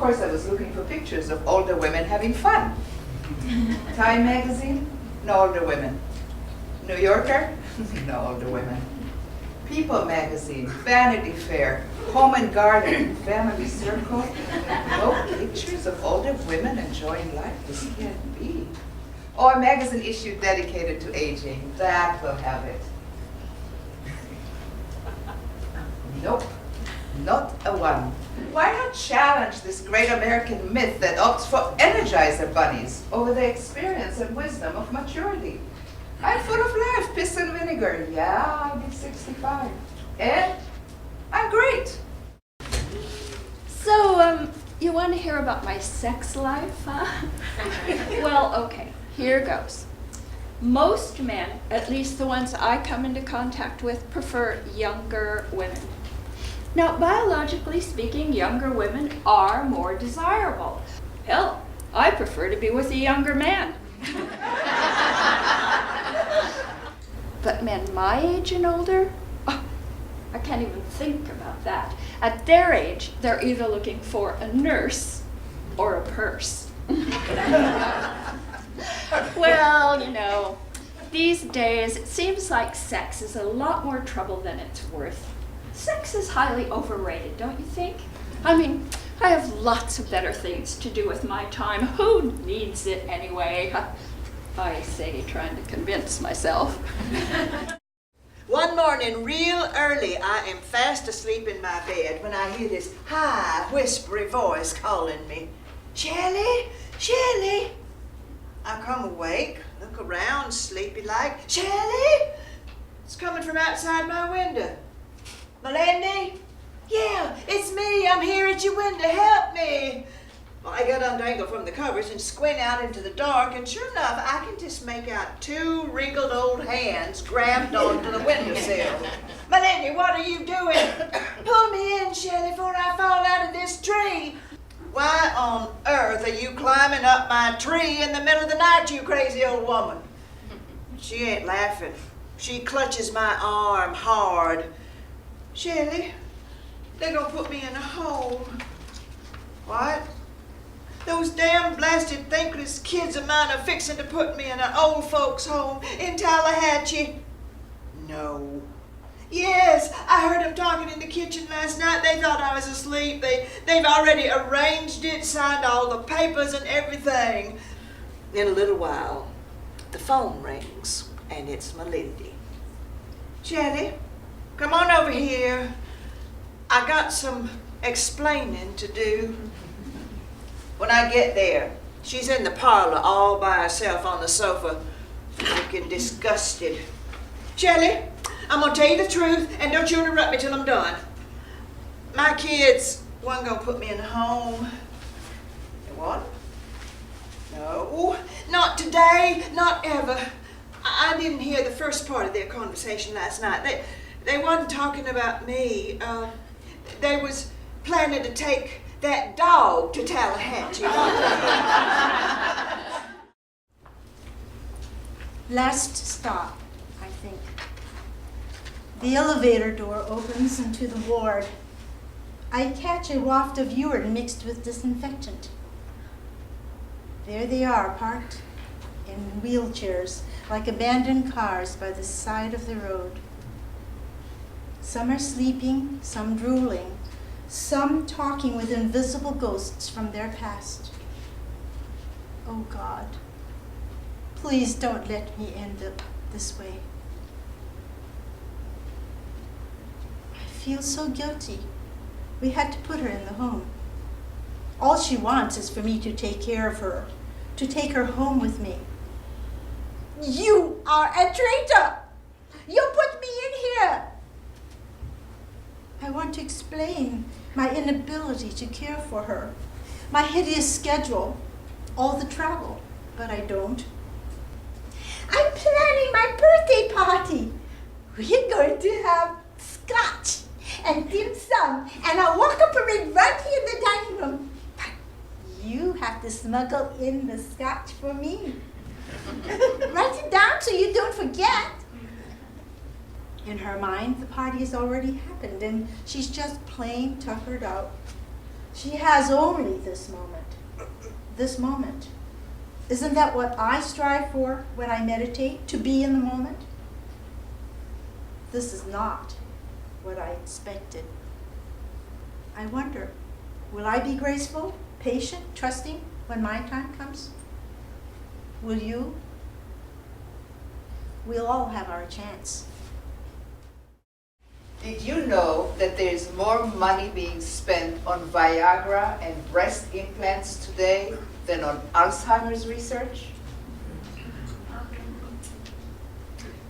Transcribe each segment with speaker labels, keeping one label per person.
Speaker 1: course, I was looking for pictures of older women having fun. Time magazine, no older women. New Yorker, no older women. People magazine, Vanity Fair, Home and Garden, Family Circle. No pictures of older women enjoying life. This can't be. Oh, a magazine issue dedicated to aging. That will have it. Nope, not a one. Why not challenge this great American myth that opts for Energizer bunnies over the experience and wisdom of maturity? I'm full of life, piss and vinegar. Yeah, I'll be 65. And I'm great.
Speaker 2: So, you want to hear about my sex life, huh? Well, okay, here goes. Most men, at least the ones I come into contact with, prefer younger women. Now, biologically speaking, younger women are more desirable. Hell, I prefer to be with a younger man. But men my age and older, oh, I can't even think about that. At their age, they're either looking for a nurse or a purse. Well, you know, these days it seems like sex is a lot more trouble than it's worth. Sex is highly overrated, don't you think? I mean, I have lots of better things to do with my time. Who needs it anyway? I say, trying to convince myself.
Speaker 3: One morning, real early, I am fast asleep in my bed when I hear this high, whispery voice calling me, "Shelley, Shelley." I come awake, look around, sleepy-like. "Shelley?" It's coming from outside my window. "Melindy?" "Yeah, it's me. I'm here at your window. Help me." Well, I got untangled from the covers and squint out into the dark, and sure enough, I can just make out two wrinkled old hands grabbed onto the windowsill. "Melindy, what are you doing?" "Pull me in, Shelley, before I fall out of this tree." "Why on earth are you climbing up my tree in the middle of the night, you crazy old woman?" She ain't laughing. She clutches my arm hard. "Shelley, they're gonna put me in a hole." "What?" "Those damn blasted thankless kids of mine are fixing to put me in an old folks home in Tallahatchie." "No." "Yes, I heard them talking in the kitchen last night. They thought I was asleep. They've already arranged it, signed all the papers and everything." In a little while, the phone rings, and it's Melindy. "Shelley, come on over here. I got some explaining to do." When I get there, she's in the parlor all by herself on the sofa, looking disgusted. "Shelley, I'm gonna tell you the truth, and don't you interrupt me till I'm done. My kids wasn't gonna put me in a home." "They what?" "No, not today, not ever. I didn't hear the first part of their conversation last night. They wasn't talking about me. They was planning to take that dog to Tallahatchie."
Speaker 4: Last stop, I think. The elevator door opens into the ward. I catch a waft of urine mixed with disinfectant. There they are, parked in wheelchairs, like abandoned cars by the side of the road. Some are sleeping, some drooling, some talking with invisible ghosts from their past. Oh God, please don't let me end up this way. I feel so guilty. We had to put her in the home. All she wants is for me to take care of her, to take her home with me. "You are a traitor! You put me in here!" I want to explain my inability to care for her, my hideous schedule, all the travel, but I don't. "I'm planning my birthday party. We're going to have scotch and dim sum and a walk-up parade right here in the dining room. But you have to smuggle in the scotch for me. Write it down so you don't forget." In her mind, the party has already happened, and she's just plain tuckered out. She has only this moment. This moment. Isn't that what I strive for when I meditate? To be in the moment? This is not what I expected. I wonder, will I be graceful, patient, trusting when my time comes? Will you? We'll all have our chance.
Speaker 1: Did you know that there's more money being spent on Viagra and breast implants today than on Alzheimer's research?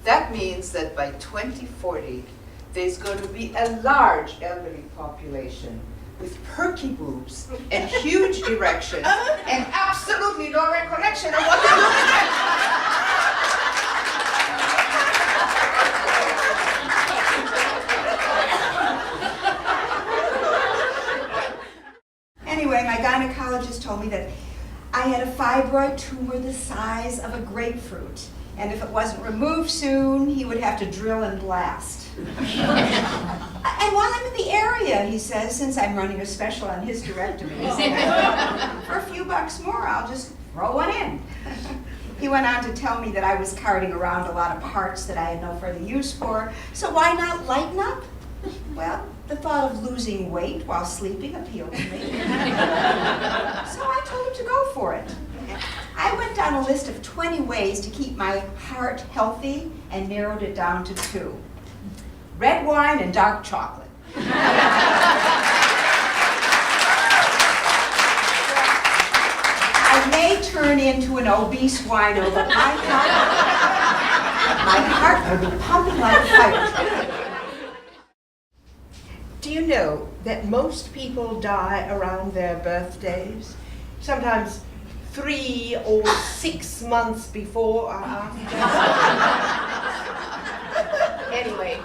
Speaker 1: That means that by 2040, there's going to be a large elderly population with perky boobs and huge erections and absolutely no recollection of what they look like.
Speaker 5: Anyway, my gynecologist told me that I had a fibroid tumor the size of a grapefruit, and if it wasn't removed soon, he would have to drill and blast. And while I'm in the area, he says, since I'm running a special on hysterectomies, for a few bucks more, I'll just throw one in. He went on to tell me that I was carting around a lot of parts that I had no further use for, so why not lighten up? Well, the thought of losing weight while sleeping appealed to me. So I told him to go for it. I went down a list of 20 ways to keep my heart healthy and narrowed it down to 2. Red wine and dark chocolate. I may turn into an obese wino, but my heart will be pumping like a fire truck.
Speaker 6: Do you know that most people die around their birthdays? Sometimes 3 or 6 months before or after. Anyway,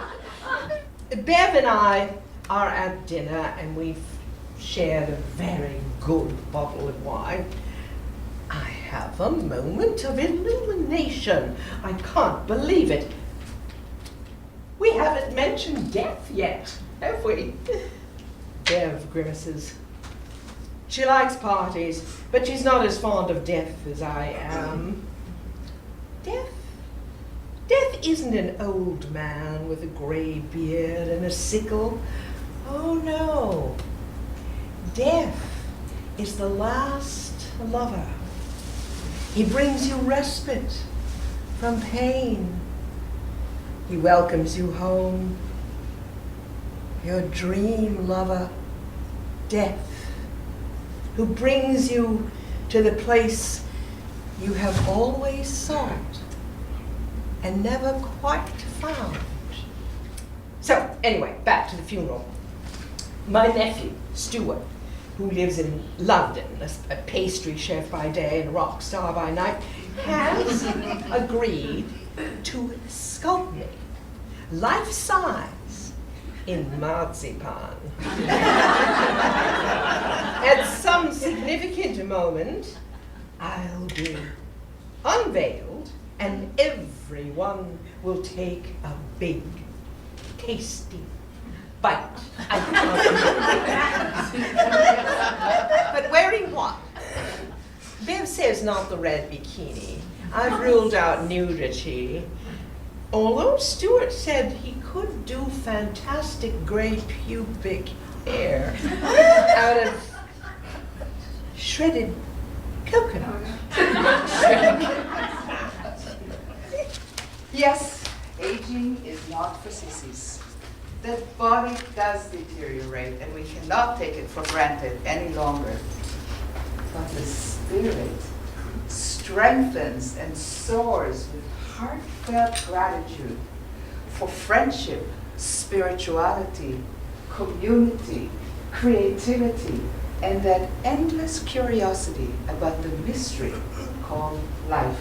Speaker 6: Bev and I are at dinner and we've shared a very good bottle of wine. I have a moment of illumination. I can't believe it. We haven't mentioned death yet, have we? Bev grimaces. She likes parties, but she's not as fond of death as I am. Death isn't an old man with a gray beard and a sickle. Oh no. Death is the last lover. He brings you respite from pain. He welcomes you home. Your dream lover, death, who brings you to the place you have always sought and never quite found. So, anyway, back to the funeral. My nephew, Stuart, who lives in London, a pastry chef by day and a rock star by night, has agreed to sculpt me, life-size, in marzipan. At some significant moment, I'll be unveiled and everyone will take a big, tasty bite. But wearing what? Bev says not the red bikini. I've ruled out nudity. Although Stuart said he could do fantastic gray pubic hair out of shredded coconut.
Speaker 1: Yes, aging is not for sissies. The body does deteriorate and we cannot take it for granted any longer. But the spirit strengthens and soars with heartfelt gratitude for friendship, spirituality, community, creativity, and that endless curiosity about the mystery called life.